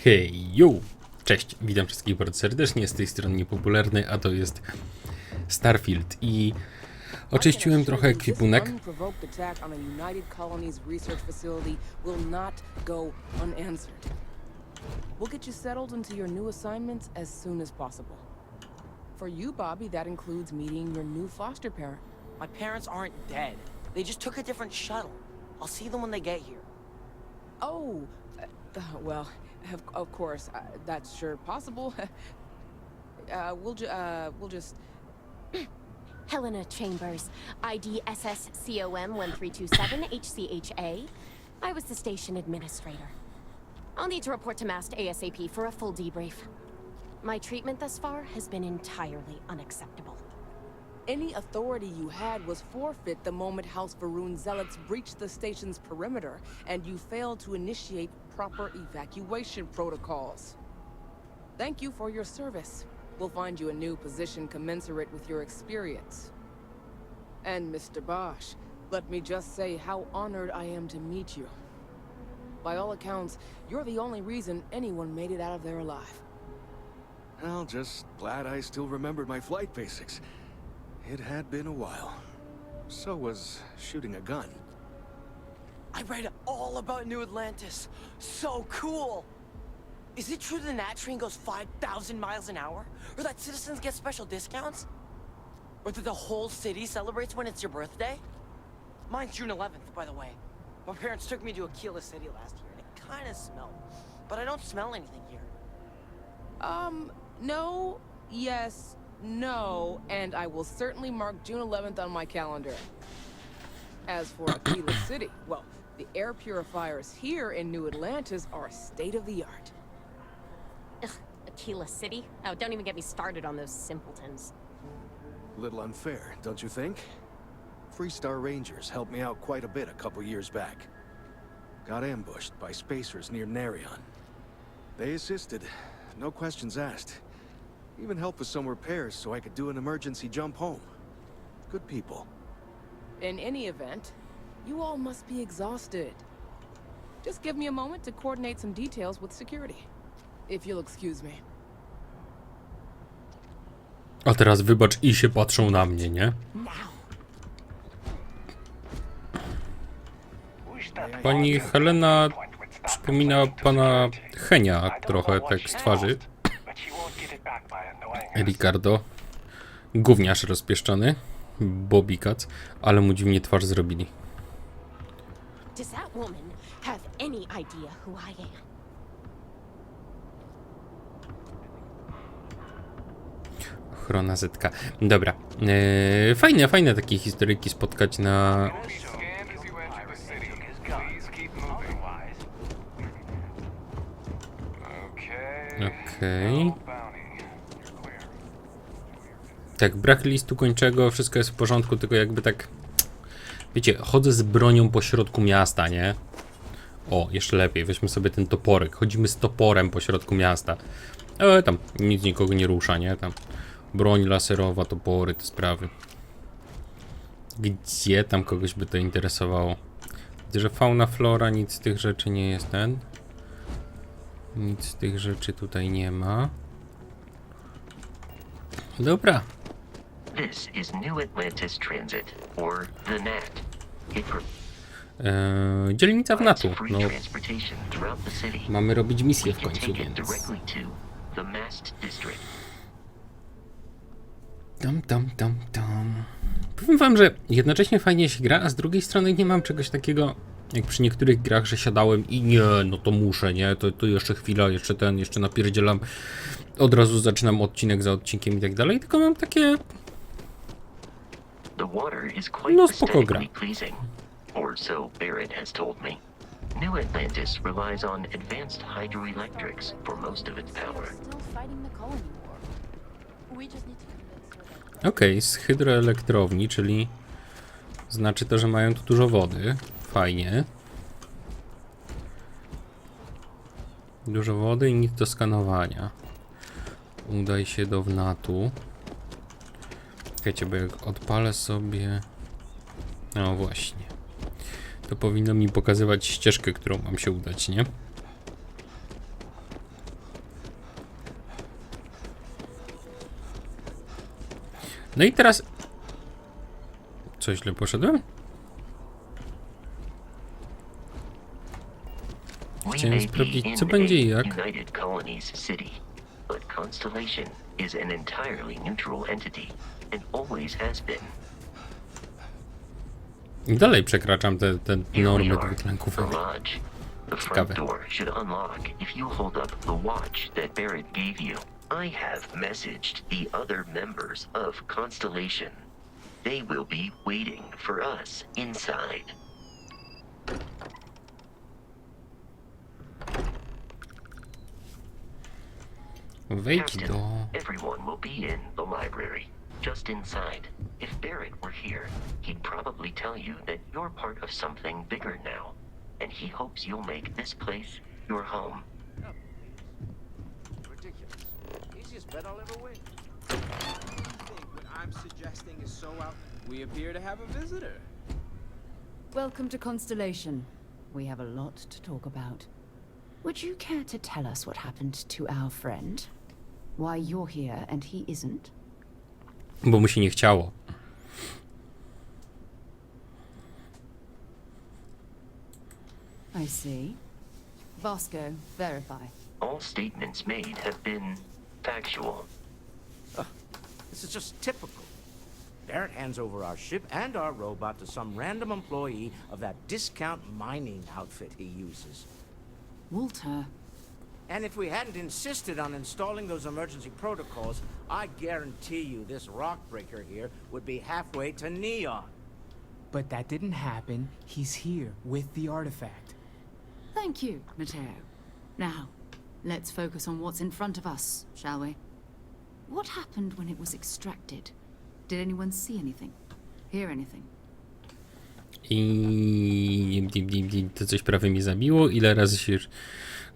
Hej, yo! Cześć, witam wszystkich bardzo serdecznie, z tej strony niepopularny, a to jest Starfield i oczyściłem trochę ekwipunek. We'll get you settled into your new assignments as soon as possible. For you, Bobby, that includes meeting your new foster parent. My parents aren't dead. They just took a different shuttle. I'll see them when they get here. Oh, well, of course, that's sure possible. We'll just... Helena Chambers, ID SSCOM 1327 HCHA. I was the station administrator. I'll need to report to Mast ASAP for a full debrief. My treatment thus far has been entirely unacceptable. Any authority you had was forfeit the moment House Varun zealots breached the station's perimeter, and you failed to initiate proper evacuation protocols. Thank you for your service. We'll find you a new position commensurate with your experience. And Mr. Bosch, let me just say how honored I am to meet you. By all accounts, you're the only reason anyone made it out of there alive. Well, just glad I still remembered my flight basics. It had been a while. So was shooting a gun. I read all about New Atlantis. So cool! Is it true the Nat train goes 5,000 miles an hour? Or that citizens get special discounts? Or that the whole city celebrates when it's your birthday? Mine's June 11th, by the way. My parents took me to Aquila City last year, and it kinda smelled. But I don't smell anything here. No, yes, no, and I will certainly mark June 11th on my calendar. As for Aquila City, well, the air purifiers here in New Atlantis are state-of-the-art. Ugh, Aquila City? Oh, don't even get me started on those simpletons. A little unfair, don't you think? Freestar Rangers helped me out quite a bit a couple years back. Got ambushed by spacers near Narion. They assisted, no questions asked. Even helped with some repairs so I could do an emergency jump home. Good people. In any event, you all must be exhausted. Just give me a moment to coordinate some details with security. If you'll excuse me. A teraz wybacz i się patrzą na mnie, nie? Pani Helena przypomina pana Henia trochę, tak z twarzy. Ricardo. Gówniarz rozpieszczony. Bobby Katz. Ale mu dziwnie twarz zrobili. Does that woman have any idea who I am? Ochrona Zetka. Dobra. Fajne takie historyjki spotkać na... Okej. Tak, brak listu kończego, wszystko jest w porządku, tylko jakby tak... Wiecie, chodzę z bronią po środku miasta, nie? O, jeszcze lepiej, weźmy sobie ten toporek. Chodzimy z toporem po środku miasta. Tam nic nikogo nie rusza, nie? Tam broń laserowa, topory, te sprawy. Gdzie tam kogoś by to interesowało? Widzę, że fauna, flora, nic z tych rzeczy nie jest ten. Nic z tych rzeczy tutaj nie ma. Dobra. This is New Atlantis Transit, or the NAT. Dzielnica w NATO. No, transportation throughout the city. mamy robić misję w You can końcu, take it więc... directly to the Mast District. Tam. Powiem wam, że jednocześnie fajnie się gra, a z drugiej strony nie mam czegoś takiego, jak przy niektórych grach, że siadałem i nie, no to muszę, nie, to jeszcze chwila, jeszcze napierdzielam, od razu zaczynam odcinek za odcinkiem i tak dalej, tylko mam takie... The water is quite No spoko gra. aesthetically pleasing, or so Barrett has told me. New Atlantis relies on advanced hydroelectrics for most of its power. Still fighting the colony war. We just need to convince her. Okej, z hydroelektrowni, czyli znaczy to, że mają tu dużo wody. Fajnie. Dużo wody i nic do skanowania. Udaj się do wnatu. Czekajcie, bo jak odpalę sobie... No właśnie. To powinno mi pokazywać ścieżkę, którą mam się udać, nie? No i teraz... Co, źle poszedłem? Chciałem sprawdzić, co będzie i jak. United Colonies City, but Constellation is an entirely neutral entity and always has been. I dalej przekraczam te normy The dwutlenkowe. lodge. The front Ciekawe. door should unlock if you hold up the watch that Barrett gave you. I have messaged the other members of Constellation. They will be waiting for us inside. Wejdź Captain, do... everyone will be in the library, just inside. If Barrett were here, he'd probably tell you that you're part of something bigger now, and he hopes you'll make this place your home. Ridiculous. Easiest bet I'll ever win. I think what I'm suggesting is so out. We appear to have a visitor. Welcome to Constellation. We have a lot to talk about. Would you care to tell us what happened to our friend? Why you're here and he isn't? Bo mu się nie chciało. I see. Vasco, verify. All statements made have been factual. This is just typical. Barrett hands over our ship and our robot to some random employee of that discount mining outfit he uses. Walter. And if we hadn't insisted on installing those emergency protocols, I guarantee you this rock breaker here would be halfway to Neon. But that didn't happen. He's here with the artifact. Thank you, Matteo. Now, let's focus on what's in front of us, shall we? What happened when it was extracted? Did anyone see anything? Hear anything? I to coś prawie mnie zabiło. Ile razy się już...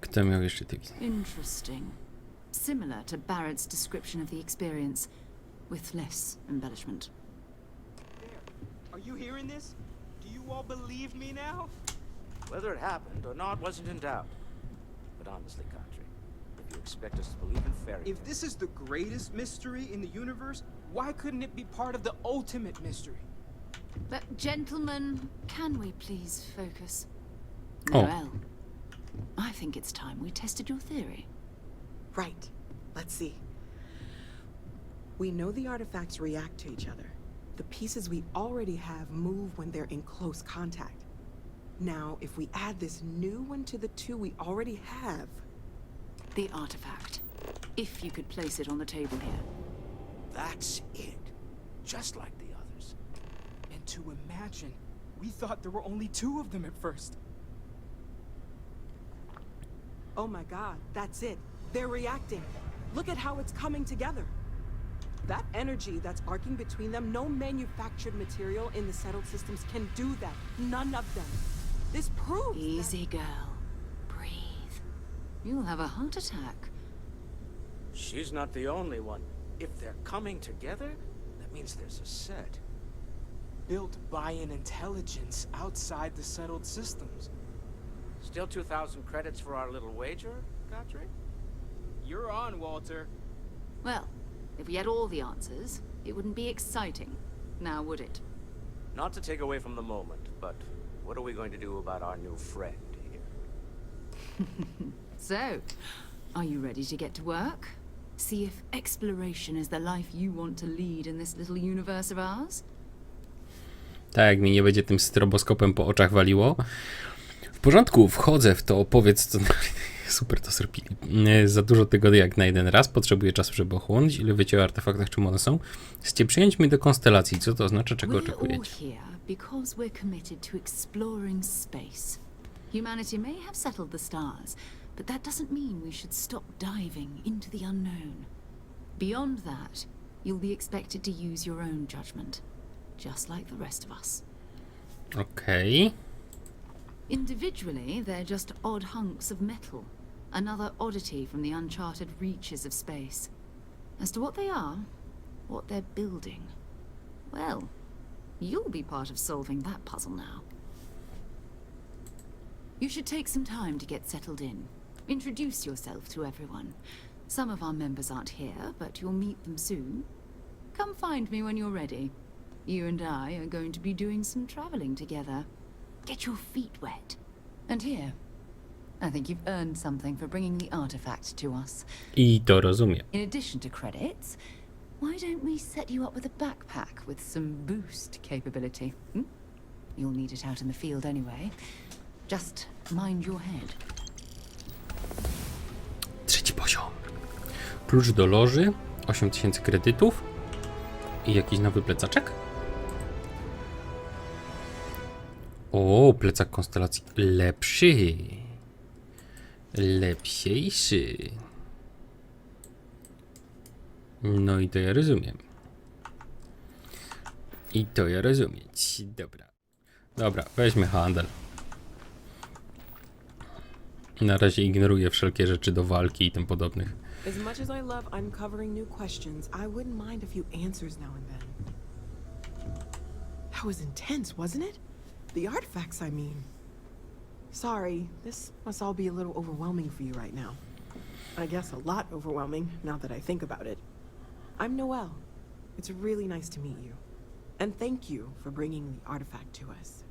Kto miał jeszcze taki... Interesting. Similar to Barrett's description of the experience, with less embellishment. Are you hearing this? Do you all believe me now? Whether it happened or not wasn't in doubt. But honestly, Country, if you expect us to believe in fairy tales... If this is the greatest mystery in the universe, why couldn't it be part of the ultimate mystery? But gentlemen, can we please focus? Oh. Well, I think it's time we tested your theory. Right. Let's see. We know the artifacts react to each other. The pieces we already have move when they're in close contact. Now, if we add this new one to the two we already have... The artifact. If you could place it on the table here. That's it. Just like the others. And to imagine, we thought there were only 2 of them at first. Oh my god, that's it. They're reacting. Look at how it's coming together. That energy that's arcing between them, no manufactured material in the settled systems can do that. None of them. This proves Easy, girl. Breathe. You'll have a heart attack. She's not the only one. If they're coming together, that means there's a set. Built by an intelligence outside the settled systems. Still 2,000 credits for our little wager, Country? You're on, Walter. Well, if we had all the answers, it wouldn't be exciting. Now, would it? Not to take away from the moment, but what are we going to do about our new friend here? So, are you ready to get to work? See if exploration is the life you want to lead in this little universe of ours? Tak, jak mi nie będzie tym stroboskopem po oczach waliło. W porządku, wchodzę w to, opowiedz co... Super to zrobili. Za dużo tego jak na jeden raz. Potrzebuję czasu, żeby ochłonąć. Ile wiecie o artefaktach, czym one są? Chcecie przyjąć mnie do konstelacji. Co to oznacza? Czego oczekujecie? We're all here because we're committed to exploring space. Humanity may have settled the stars, but that doesn't mean we should stop diving into the unknown. Beyond that, you'll be expected to use your own judgment, just like the rest of us. Okej. Individually, they're just odd hunks of metal, another oddity from the uncharted reaches of space. As to what they are, what they're building, well, you'll be part of solving that puzzle now. You should take some time to get settled in. Introduce yourself to everyone. Some of our members aren't here, but you'll meet them soon. come find me when you're ready. You and I are going to be doing some traveling together. Get your feet wet. And here, I think you've earned something for bringing the artifact to us. I to rozumiem. In addition to credits, why don't we set you up with a backpack with some boost capability? Hmm? You'll need it out in the field anyway. Just mind your head. 3. poziom. Klucz do loży, 8000 kredytów i jakiś nowy plecaczek. O, plecak konstelacji lepszy. Lepsiejszy. No i to ja rozumiem. I to ja rozumieć. Dobra. Dobra, weźmy handel. Na razie ignoruję wszelkie rzeczy do walki i tym podobnych. As much as I love uncovering new questions, I wouldn't mind a few answers now and then. That was intense, wasn't it? The artifacts, I mean. Sorry, this must all be a little overwhelming for you right now. I guess a lot overwhelming, now that I think about it. I'm Noelle. It's really nice to meet you. And thank you for bringing the artifact to us.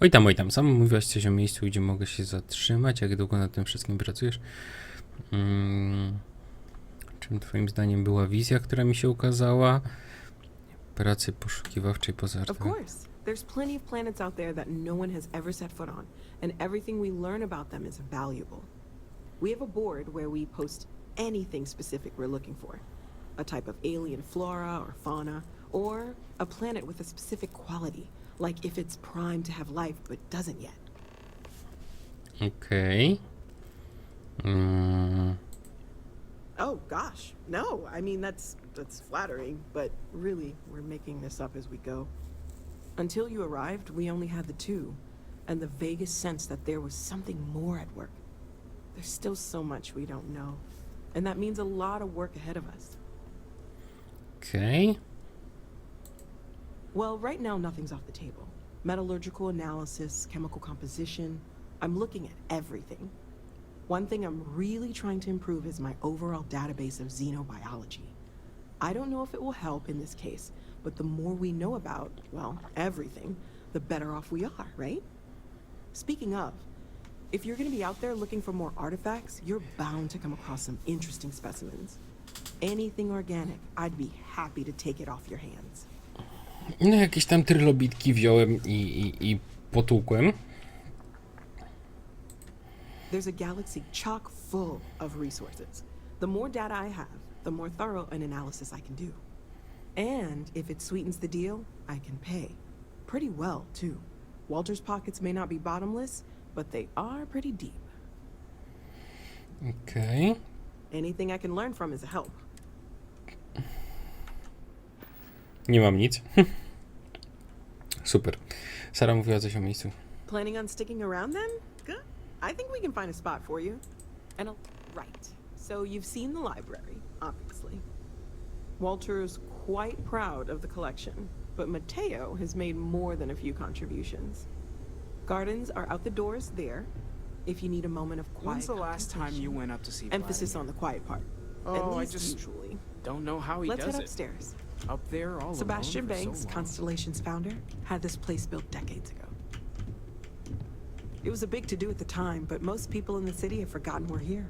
Oj tam, sam mówiłaś coś o miejscu, gdzie mogę się zatrzymać. Jak długo nad tym wszystkim pracujesz? Czym twoim zdaniem była wizja, która mi się ukazała? Pracy poszukiwawczej poza Of course. There's plenty of planets out there that no one has ever set foot on, and everything we learn about them is valuable. We have a board where we post anything specific we're looking for. A type of alien flora or fauna, or a planet with a specific quality, like if it's primed to have life but doesn't yet. Okej. Oh gosh, no. I mean that's flattering, but really we're making this up as we go. Until you arrived, we only had the two, and the vaguest sense that there was something more at work. There's still so much we don't know, and that means a lot of work ahead of us. Okej. Well, right now nothing's off the table. Metallurgical analysis, chemical composition. I'm looking at everything. One thing I'm really trying to improve is my overall database of xenobiology. I don't know if it will help in this case, but the more we know about, well, everything, the better off we are, right? Speaking of, if you're going to be out there looking for more artifacts, you're bound to come across some interesting specimens. Anything organic, I'd be happy to take it off your hands. No jakieś tam trylobitki wziąłem i potłukłem. There's a galaxy chock full of resources. The more data I have, the more thorough an analysis I can do. And if it sweetens the deal, I can pay. Pretty well, too. Walter's pockets may not be bottomless, but they are pretty deep. Okej. Anything I can learn from is a help. Nie mam nic. Super. Sara mówiła coś o miejscu. Planning on sticking around then? Good. I think we can find a spot for you. And right. So you've seen the library, obviously. Walter's quite proud of the collection, but Mateo has made more than a few contributions. Gardens are out the doors there, if you need a moment of quiet. When's the last time you went up to see Emphasis Vladimir? on the quiet part. Oh, At I least just usually. don't know how he Let's does head it. upstairs. Up there all Sebastian alone for Banks, so long. Constellation's founder, had this place built decades ago. It was a big to-do at the time, but most people in the city have forgotten we're here.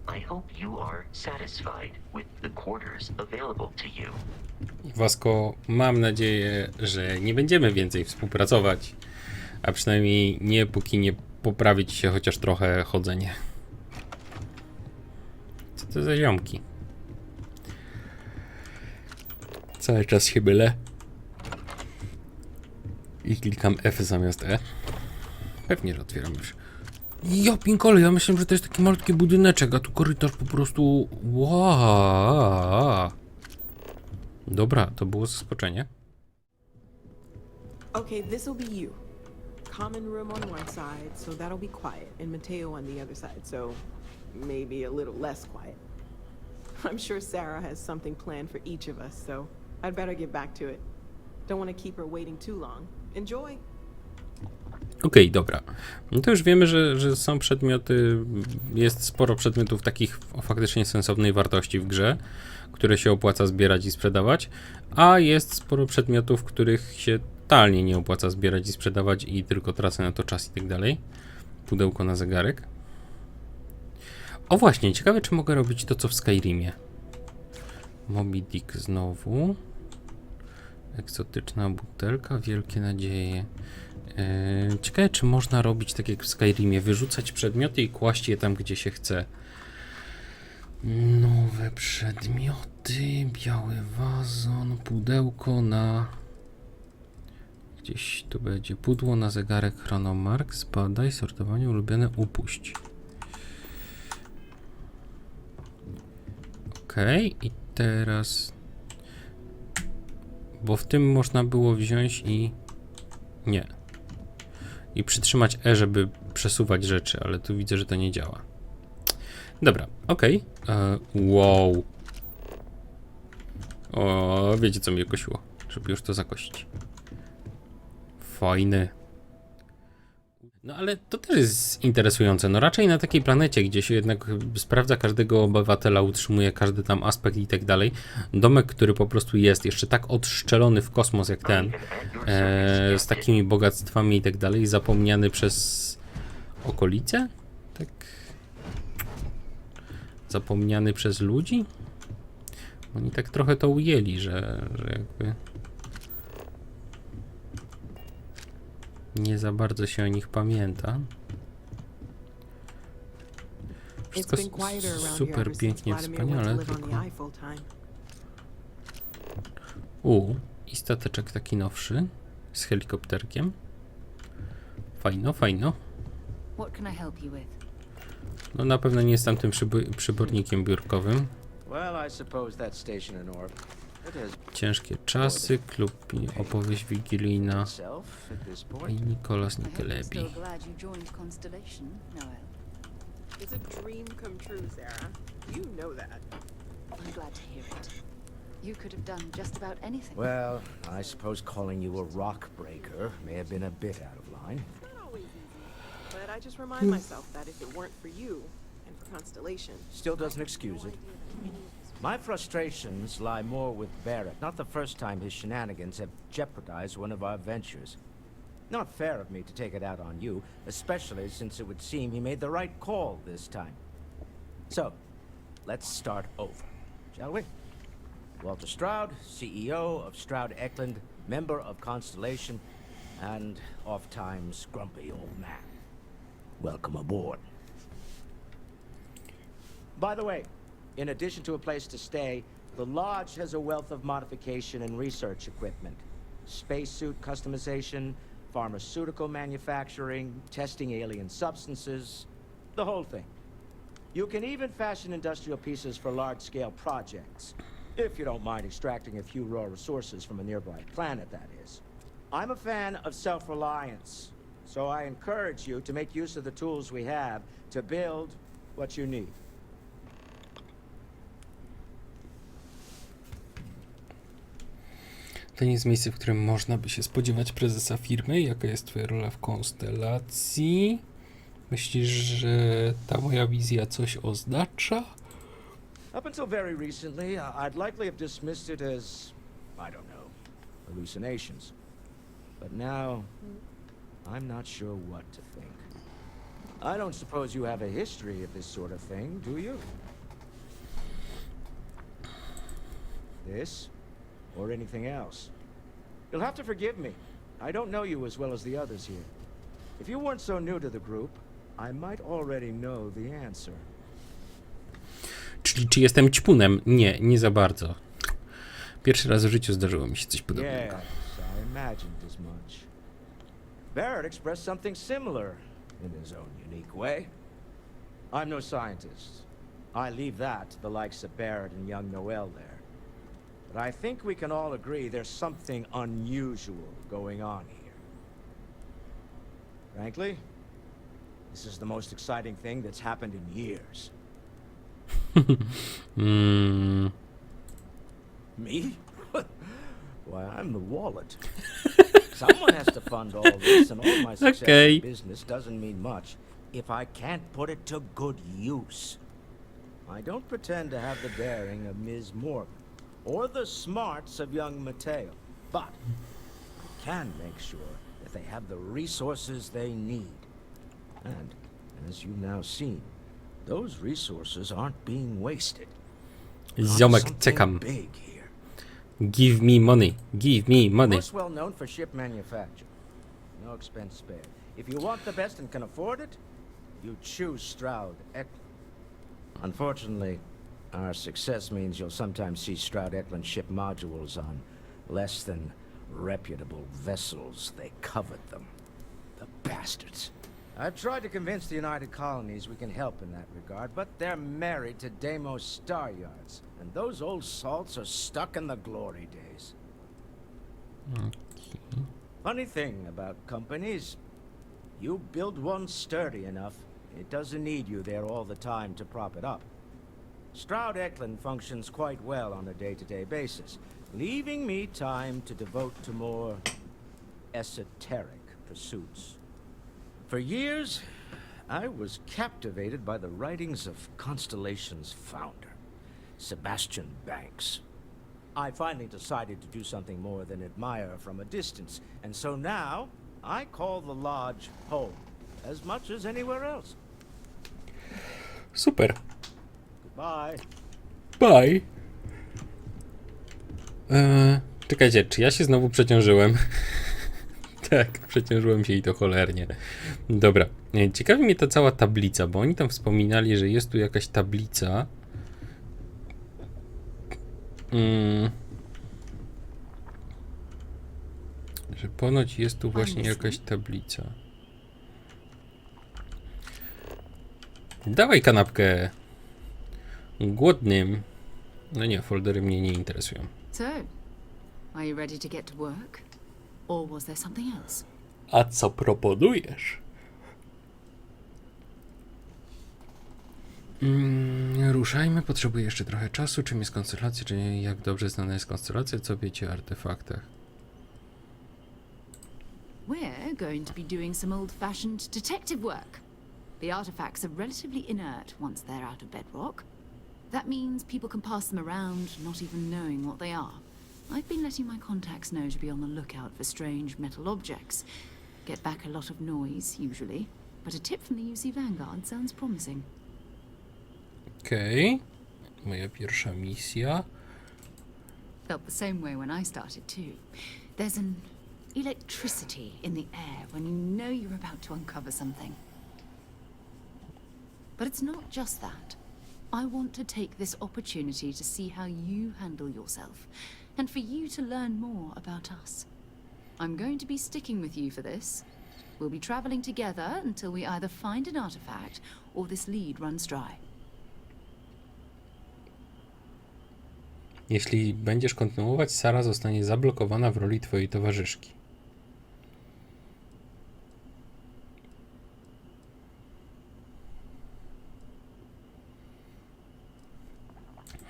I hope you are satisfied with the quarters available to you. Wasko, mam nadzieję, że nie będziemy więcej współpracować, a przynajmniej nie póki nie poprawić się chociaż trochę chodzenie. Co to za ziomki? Cały czas się mylę i klikam F zamiast E. Pewnie, że otwieram już. Ja pinkole, ja myślę, że to jest taki malutki budyneczek, a tu korytarz po prostu... Wow. Dobra, to było zaskoczenie. Okay, this'll be you. Common room on one side, so that'll be quiet, and Mateo on the other side, so maybe a little less quiet. I'm sure Sarah has something planned for each of us, so I'd better get back to it. Don't want to keep her waiting too long. Enjoy! Okej, dobra. No to już wiemy, że są przedmioty, jest sporo przedmiotów takich o faktycznie sensownej wartości w grze, które się opłaca zbierać i sprzedawać, a jest sporo przedmiotów, których się totalnie nie opłaca zbierać i sprzedawać i tylko tracę na to czas i tak dalej. Pudełko na zegarek. O właśnie, ciekawe czy mogę robić to co w Skyrimie. Moby Dick znowu. Egzotyczna butelka, wielkie nadzieje. Ciekawe, czy można robić tak jak w Skyrimie, wyrzucać przedmioty i kłaść je tam, gdzie się chce. Nowe przedmioty, biały wazon, pudełko na... Gdzieś tu będzie pudło na zegarek, chronomark, zbadaj, sortowanie, ulubione, upuść. Okej, i teraz... Bo w tym można było wziąć i... Nie. I przytrzymać E, żeby przesuwać rzeczy, ale tu widzę, że to nie działa. Dobra, okej. Wow. O, wiecie co mnie kosiło, żeby już to zakosić. Fajny. No ale to też jest interesujące. No raczej na takiej planecie, gdzie się jednak sprawdza każdego obywatela, utrzymuje każdy tam aspekt i tak dalej. Domek, który po prostu jest jeszcze tak odszczelony w kosmos jak ten, z takimi bogactwami i tak dalej, zapomniany przez okolice? Tak. Zapomniany przez ludzi? Oni tak trochę to ujęli, że jakby nie za bardzo się o nich pamięta. Wszystko super pięknie, wspaniale, tylko... I stateczek taki nowszy, z helikopterkiem. Fajno, fajno. No na pewno nie jestem tym przybornikiem biurkowym. Ciężkie czasy, klub i opowieść wigilijna i Nicholas Nickleby. It's a dream come true, Sarah. You know that. I'm glad to hear it. You could have done just about anything. Well, I suppose calling you a rock breaker may have been a bit out of line. Not always easy, but I just remind myself that if it weren't for you and for Constellation, Still doesn't excuse it. My frustrations lie more with Barrett. Not the first time his shenanigans have jeopardized one of our ventures. Not fair of me to take it out on you, especially since it would seem he made the right call this time. So, let's start over, shall we? Walter Stroud, CEO of Stroud Eklund, member of Constellation, and oft-times grumpy old man. Welcome aboard. By the way, in addition to a place to stay, the lodge has a wealth of modification and research equipment. Spacesuit customization, pharmaceutical manufacturing, testing alien substances, the whole thing. You can even fashion industrial pieces for large-scale projects, if you don't mind extracting a few raw resources from a nearby planet, that is. I'm a fan of self-reliance, so I encourage you to make use of the tools we have to build what you need. To nie jest miejsce, w którym można by się spodziewać prezesa firmy. Jaka jest twoja rola w konstelacji? Myślisz, że ta moja wizja coś oznacza? Up until very recently, I'd likely have dismissed it as, I don't know, hallucinations. But now, I'm not sure what to think. I don't suppose you have a history of this sort of thing, do you? This? Or anything else? You'll have to forgive me. I don't know you as well as the others here. If you weren't so new to the group, I might already know the answer. Czyli czy jestem ćpunem? Nie, nie za bardzo. Pierwszy raz w życiu zdarzyło mi się coś podobnego. Yes, I imagined as much. Barrett expressed something similar in his own unique way. I'm no scientist. I leave that to the likes of Barrett and young Noel there. But I think we can all agree there's something unusual going on here. Frankly, this is the most exciting thing that's happened in years. Me? Why, I'm the wallet. Someone has to fund all this, and all my success Okay. in business doesn't mean much if I can't put it to good use. I don't pretend to have the daring of Ms. Morgan or the smarts of young Mateo, but I can make sure that they have the resources they need. And, as you've now seen, those resources aren't being wasted. Ziomek, Something czekam. big here. Give me money. Give me money. Most well known for ship manufacture. No expense spared. If you want the best and can afford it, you choose Stroud Eklund. Unfortunately, our success means you'll sometimes see Stroud Eklund ship modules on less than reputable vessels. They covet them. The bastards. I've tried to convince the United Colonies we can help in that regard, but they're married to Deimos Star Yards, and those old salts are stuck in the glory days. Funny thing about companies, you build one sturdy enough, it doesn't need you there all the time to prop it up. Stroud Eklund functions quite well on a day-to-day basis, leaving me time to devote to more esoteric pursuits. For years, I was captivated by the writings of Constellation's founder, Sebastian Banks. I finally decided to do something more than admire from a distance, and so now I call the lodge home as much as anywhere else. Super. Goodbye. Bye. Czekajcie, czy ja się znowu przeciążyłem? Tak, przeciążyłem się i to cholernie. Dobra, ciekawi mnie ta cała tablica, bo oni tam wspominali, że jest tu jakaś tablica. Że ponoć jest tu właśnie jakaś tablica. Dawaj kanapkę. Głodnym. No nie, foldery mnie nie interesują. So, are you ready to get to work? Or was there something else? A co proponujesz? Ruszajmy, potrzebuję jeszcze trochę czasu. Czym jest konstelacja? Czy jak dobrze znana jest konstelacja? Co wiecie o artefaktach? We're going to be doing some old-fashioned detective work. The artifacts are relatively inert once they're out of bedrock. That means people can pass them around, not even knowing what they are. I've been letting my contacts know to be on the lookout for strange metal objects. Get back a lot of noise, usually, but a tip from the UC Vanguard sounds promising. Okej. Moja pierwsza misja. Felt the same way when I started too. There's an electricity in the air when you know you're about to uncover something. But it's not just that. I want to take this opportunity to see how you handle yourself, and for you to learn more about us. I'm going to be sticking with you for this. We'll be traveling together until we either find an artifact or this lead runs dry. Jeśli będziesz kontynuować, Sara zostanie zablokowana w roli twojej towarzyszki.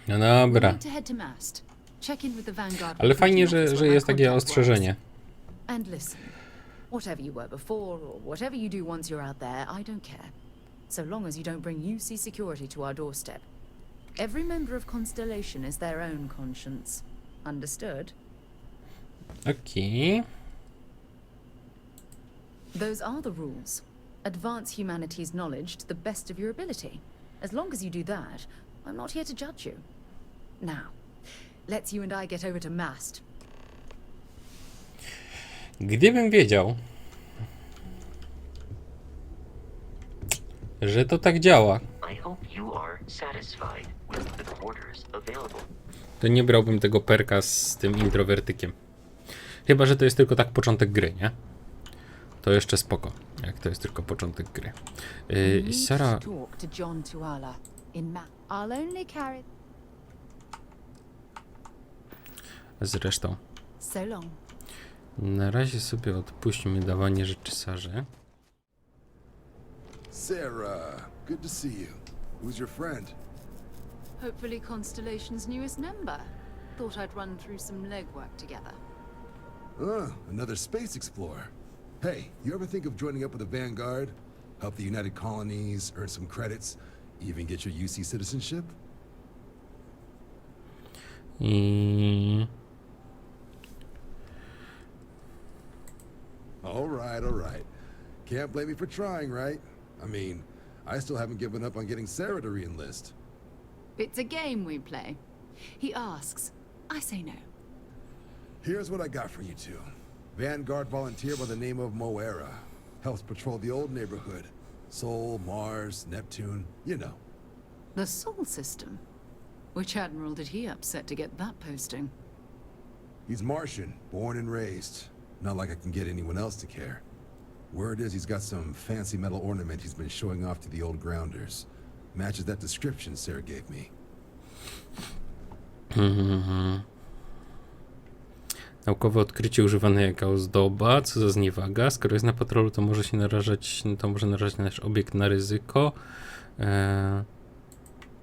No dobra. Ale fajnie, że jest takie ostrzeżenie. And listen, whatever you were before or whatever you do once you're out there, I don't care. So long as you don't bring UC security to our doorstep. Every member of Constellation is their own conscience. Understood? Okej. Those are the rules. Advance humanity's knowledge to the best of your ability. As long as you do that, I'm not here to judge you. Now, let's you and I get over to Mast. Gdybym wiedział, że to tak działa, I hope you are satisfied with the quarters available. to nie brałbym tego perka z tym introwertykiem. Chyba że to jest tylko tak początek gry, nie? To jeszcze spoko, jak to jest tylko początek gry. Sara... Zresztą, na razie sobie odpuśćmy dawanie rzeczy Sarze. Sarah, good to see you. Who's your friend? Hopefully Constellation's newest member. Thought I'd run through some legwork together. Another space explorer. Hey, you ever think of joining up with the Vanguard? Help the United Colonies, earn some credits, even get your UC citizenship? All right. Can't blame me for trying, right? I mean, I still haven't given up on getting Sarah to re-enlist. It's a game we play. He asks, I say no. Here's what I got for you two. Vanguard volunteer by the name of Moera. Helps patrol the old neighborhood. Sol, Mars, Neptune, you know. The Sol system? Which admiral did he upset to get that posting? He's Martian, born and raised. Not like I can get anyone else to care. Word is he's got some fancy metal ornament he's been showing off to the old grounders. Matches that description Sarah gave me. Naukowe odkrycie używane jako ozdoba, co za zniewaga. Skoro jest na patrolu, to może może narażać nasz obiekt na ryzyko.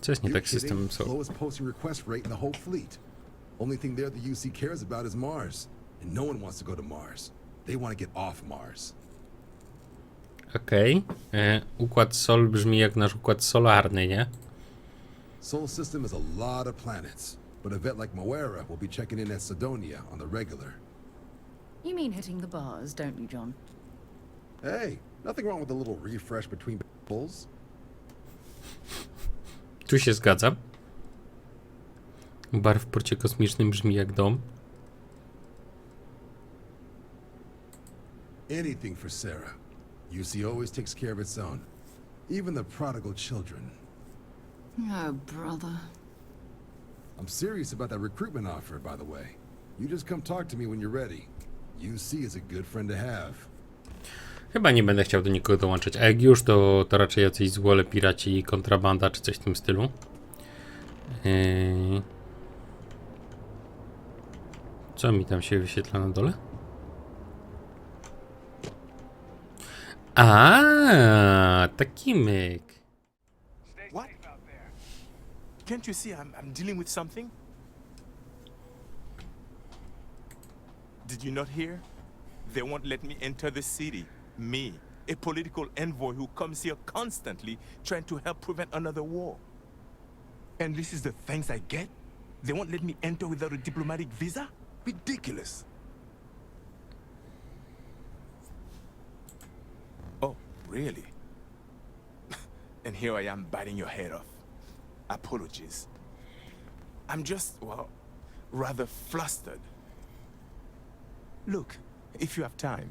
Co jest nie tak z systemem Sol? Lowest posting request rate in the whole fleet. Only thing there the UC cares about is Mars. And no one wants to go to Mars. They want to get off Mars. Okej. Układ Sol brzmi jak nasz układ solarny, nie? Sol system has a lot of planets, but a vet like Moera will be checking in at Sidonia on the regular. You mean hitting the bars, don't you, John? Hey, nothing wrong with a little refresh between pulls. Tu się zgadzam. Bar w porcie kosmicznym brzmi jak dom. Anything for Sarah. UC always takes care of its own. Even the prodigal children. Oh, brother. I'm serious about that recruitment offer, by the way. You just come talk to me when you're ready. UC is a good friend to have. Chyba nie będę chciał do nikogo dołączyć. A jak już, to raczej jacyś złole piraci, kontrabanda, czy coś w tym stylu. Co mi tam się wyświetla na dole? A, taki myk. What? Can't you see I'm dealing with something? Did you not hear? They won't let me enter the city. Me, a political envoy who comes here constantly trying to help prevent another war. And this is the thanks I get? They won't let me enter without a diplomatic visa? Ridiculous. Oh, really? And here I am biting your head off. Apologies. I'm just, well, rather flustered. Look, if you have time,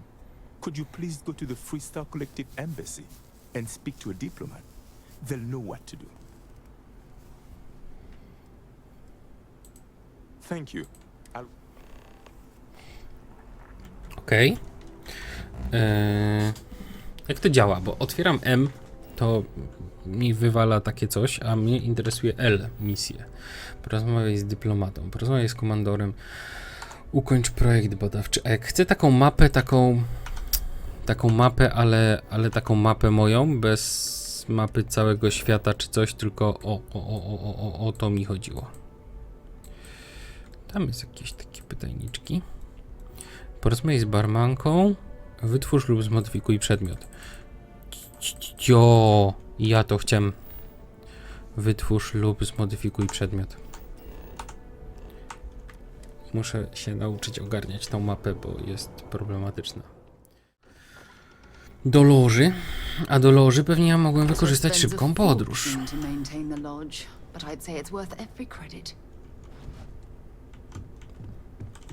could you please go to the Freestar Collective Embassy and speak to a diplomat? They'll know what to do. Thank you. Okej. Jak to działa? Bo otwieram M, to mi wywala takie coś, a mnie interesuje L, misję. Porozmawiaj z dyplomatą, porozmawiaj z komandorem, ukończ projekt badawczy. A jak chcę taką mapę, taką mapę, ale taką mapę moją, bez mapy całego świata czy coś, tylko o to mi chodziło. Tam jest jakieś takie pytajniczki. Porozmawiaj z barmanką, wytwórz lub zmodyfikuj przedmiot. Ja to chciałem. Wytwórz lub zmodyfikuj przedmiot. Muszę się nauczyć ogarniać tą mapę, bo jest problematyczna. Do loży. A do loży pewnie ja mogłem wykorzystać szybką podróż.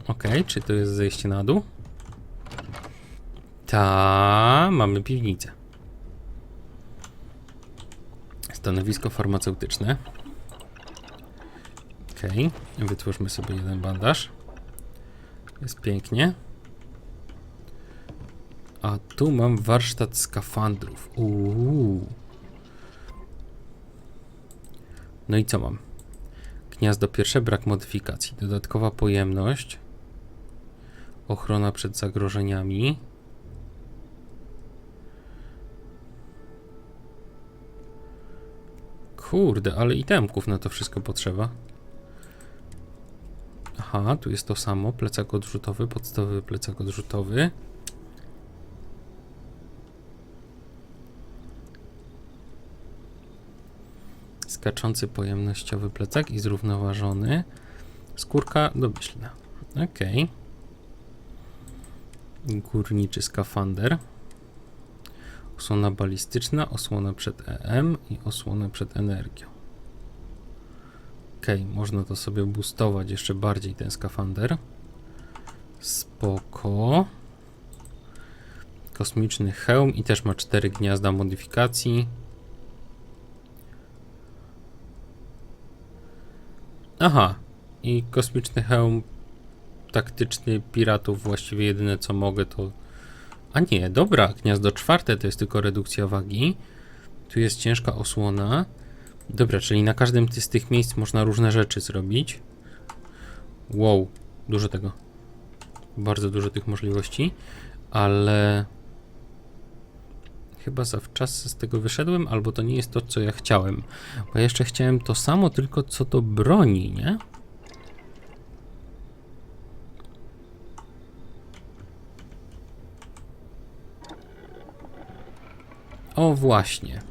Okej, czy to jest zejście na dół? Mamy piwnicę. Stanowisko farmaceutyczne. Okej, wytwórzmy sobie jeden bandaż. Jest pięknie. A tu mam warsztat skafandrów. No i co mam? Gniazdo pierwsze, brak modyfikacji. Dodatkowa pojemność. Ochrona przed zagrożeniami. Kurde, ale itemków na to wszystko potrzeba. Aha, tu jest to samo. Plecak odrzutowy, podstawowy plecak odrzutowy. Skaczący pojemnościowy plecak i zrównoważony. Skórka domyślna. Okej. Górniczy skafander. Osłona balistyczna, osłona przed EM i osłona przed energią. Okej, można to sobie boostować jeszcze bardziej, ten skafander. Spoko. Kosmiczny hełm i też ma 4 gniazda modyfikacji. Aha, i kosmiczny hełm taktyczny piratów, właściwie jedyne co mogę to... A nie, dobra, gniazdo 4 to jest tylko redukcja wagi. Tu jest ciężka osłona. Dobra, czyli na każdym z tych miejsc można różne rzeczy zrobić. Wow, dużo tego. Bardzo dużo tych możliwości, ale... Chyba zawczasu z tego wyszedłem, albo to nie jest to, co ja chciałem. Bo ja jeszcze chciałem to samo, tylko co do broni, nie? O, właśnie.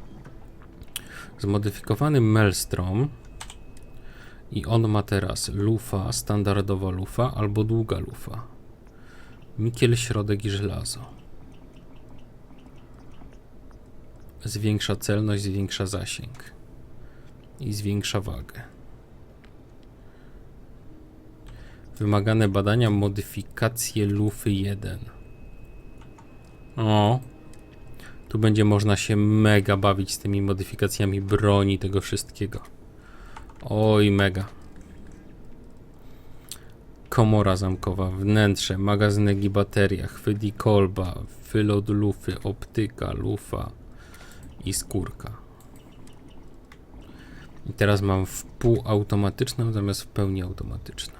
Zmodyfikowany Maelstrom. I on ma teraz lufa, standardowa lufa albo długa lufa. Mikiel, środek i żelazo. Zwiększa celność, zwiększa zasięg. I zwiększa wagę. Wymagane badania, modyfikacje lufy 1. O. Tu będzie można się mega bawić z tymi modyfikacjami broni, tego wszystkiego. Oj, mega. Komora zamkowa, wnętrze, magazynek i bateria, chwyt i kolba, wylot lufy, optyka, lufa i skórka. I teraz mam w półautomatyczną zamiast w pełni automatyczną.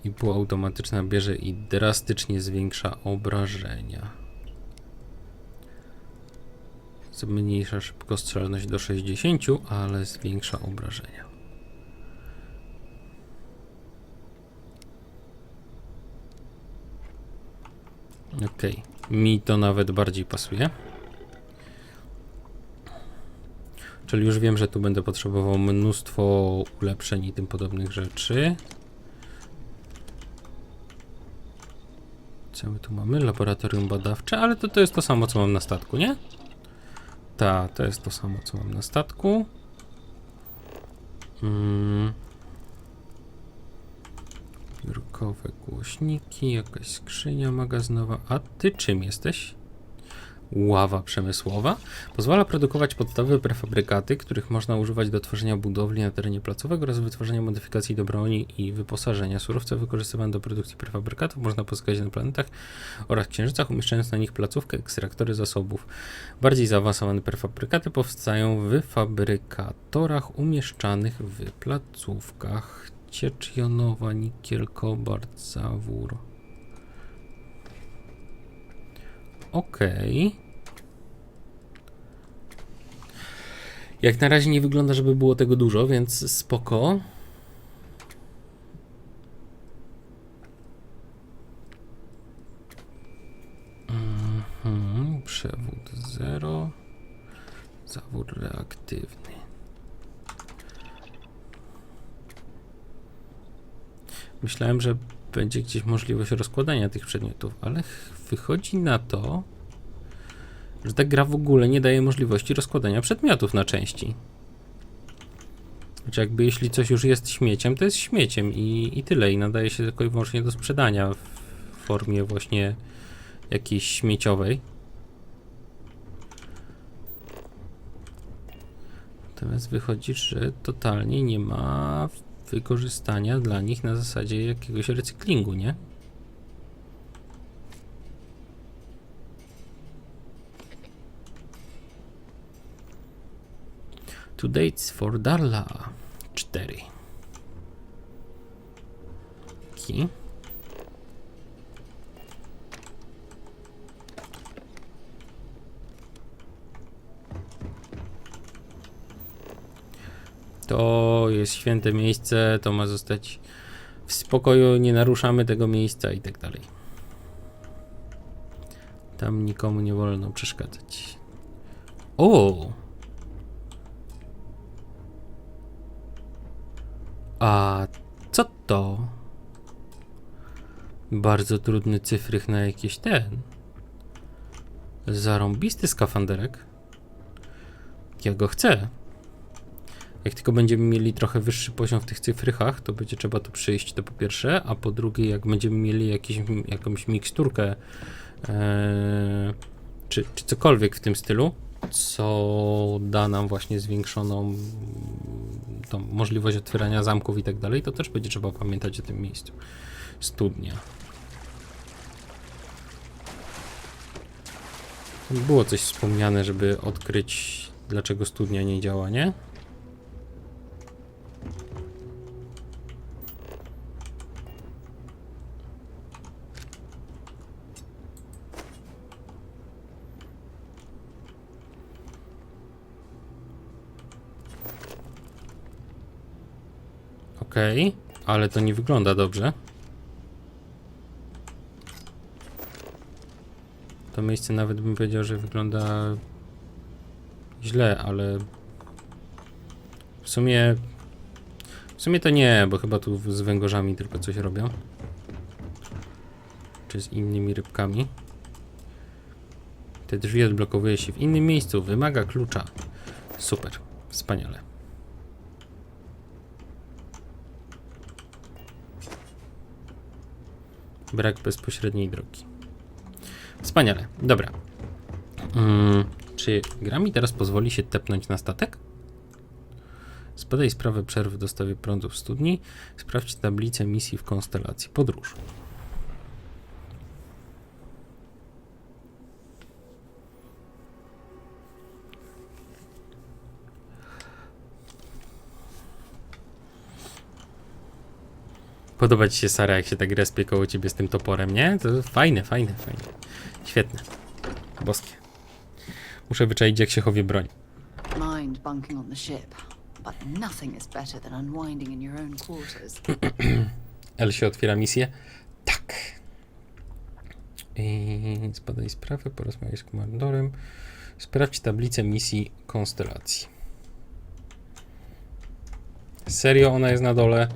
I półautomatyczna bierze i drastycznie zwiększa obrażenia. Zmniejsza szybkostrzelność do 60, ale zwiększa obrażenia. Ok, mi to nawet bardziej pasuje. Czyli już wiem, że tu będę potrzebował mnóstwo ulepszeń i tym podobnych rzeczy. Co my tu mamy? Laboratorium badawcze, ale to jest to samo, co mam na statku, nie? Tak, to jest to samo, co mam na statku. Biurkowe głośniki, jakaś skrzynia magazynowa. A ty czym jesteś? Ława przemysłowa. Pozwala produkować podstawowe prefabrykaty, których można używać do tworzenia budowli na terenie placowego oraz wytwarzania modyfikacji do broni i wyposażenia. Surowce wykorzystywane do produkcji prefabrykatów można pozyskać na planetach oraz księżycach, umieszczając na nich placówkę, ekstraktory zasobów. Bardziej zaawansowane prefabrykaty powstają w fabrykatorach umieszczanych w placówkach. Ciecz jonowa, nikiel, kobalt, zawór. Okej. Jak na razie nie wygląda, żeby było tego dużo, więc spoko. Przewód 0. Zawór reaktywny. Myślałem, że będzie gdzieś możliwość rozkładania tych przedmiotów, ale wychodzi na to, że ta gra w ogóle nie daje możliwości rozkładania przedmiotów na części. Znaczy jakby jeśli coś już jest śmieciem, to jest śmieciem i tyle. I nadaje się tylko i wyłącznie do sprzedania w formie właśnie jakiejś śmieciowej. Natomiast wychodzi, że totalnie nie ma wykorzystania dla nich na zasadzie jakiegoś recyklingu, nie? To dates for Darla 4. Okay. To to jest święte miejsce, to ma zostać w spokoju, nie naruszamy tego miejsca i tak dalej. Tam nikomu nie wolno przeszkadzać. O! A co to? Bardzo trudny cyfrych na jakieś zarąbisty skafanderek. Ja go chcę. Jak tylko będziemy mieli trochę wyższy poziom w tych cyfrychach, to będzie trzeba tu przyjść, to po pierwsze, a po drugie, jak będziemy mieli jakąś miksturkę czy cokolwiek w tym stylu, co da nam właśnie zwiększoną tą możliwość otwierania zamków i tak dalej, to też będzie trzeba pamiętać o tym miejscu. Studnia. Było coś wspomniane, żeby odkryć, dlaczego studnia nie działa, nie? Okej, ale to nie wygląda dobrze. To miejsce nawet bym powiedział, że wygląda źle, ale w sumie to nie, bo chyba tu z węgorzami tylko coś robią. Czy z innymi rybkami. Te drzwi odblokowuje się w innym miejscu, wymaga klucza. Super, wspaniale. Brak bezpośredniej drogi. Wspaniale, dobra. Czy gra mi teraz pozwoli się tepnąć na statek? Zbadaj sprawę przerwy w dostawie prądu w studni. Sprawdź tablicę misji w konstelacji. Podróż. Podoba ci się, Sara, jak się tak respie koło ciebie z tym toporem, nie? To fajne. Świetne. Boskie. Muszę wyczaić, jak się chowie broń. Mind bunking on the ship, but nothing is better than unwinding in your own quarters. El się otwiera misję? Tak. Zbadaj sprawę, porozmawiaj z komandorem. Sprawdź tablicę misji konstelacji. Serio, ona jest na dole?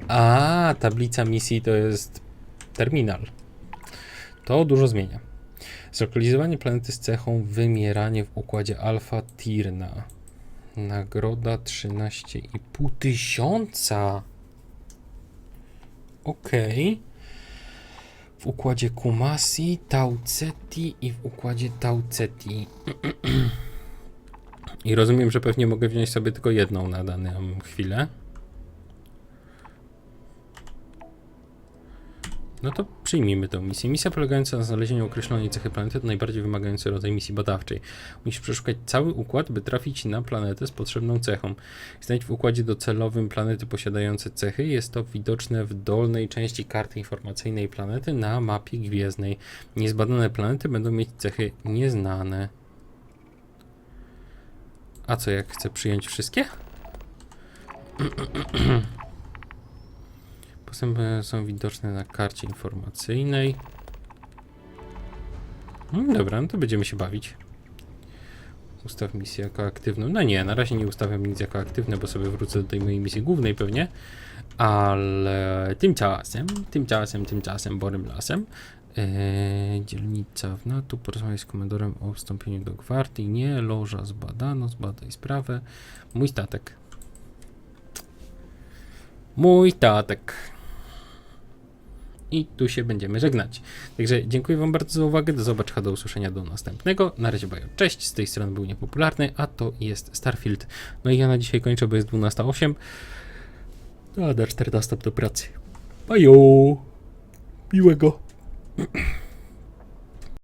A, tablica misji to jest terminal. To dużo zmienia. Zlokalizowanie planety z cechą wymieranie w układzie Alfa Tirna. Nagroda 13,5 tysiąca. Okej. W układzie Kumasi, Tauceti i w układzie Tauceti. I rozumiem, że pewnie mogę wziąć sobie tylko jedną na daną chwilę. No to przyjmijmy tę misję. Misja polegająca na znalezieniu określonej cechy planety to najbardziej wymagający rodzaj misji badawczej. Musisz przeszukać cały układ, by trafić na planetę z potrzebną cechą. Znajdź w układzie docelowym planety posiadające cechy. Jest to widoczne w dolnej części karty informacyjnej planety na mapie gwiezdnej. Niezbadane planety będą mieć cechy nieznane. A co, jak chcę przyjąć wszystkie? Postępy są widoczne na karcie informacyjnej. Dobra, no to będziemy się bawić. Ustaw misję jako aktywną. No nie, na razie nie ustawiam nic jako aktywne, bo sobie wrócę do tej mojej misji głównej pewnie. Ale tymczasem borym lasem. Dzielnica w NATO. Porozmawiaj z komendorem o wstąpieniu do gwardii. Nie, loża zbadano, zbadaj sprawę. Mój statek. I tu się będziemy żegnać. Także dziękuję wam bardzo za uwagę. Do zobaczenia, do usłyszenia, do następnego. Na razie bajo, cześć. Z tej strony był Niepopularny, a to jest Starfield. No i ja na dzisiaj kończę, bo jest 12:08. A na 14 do pracy. Bajo! Miłego!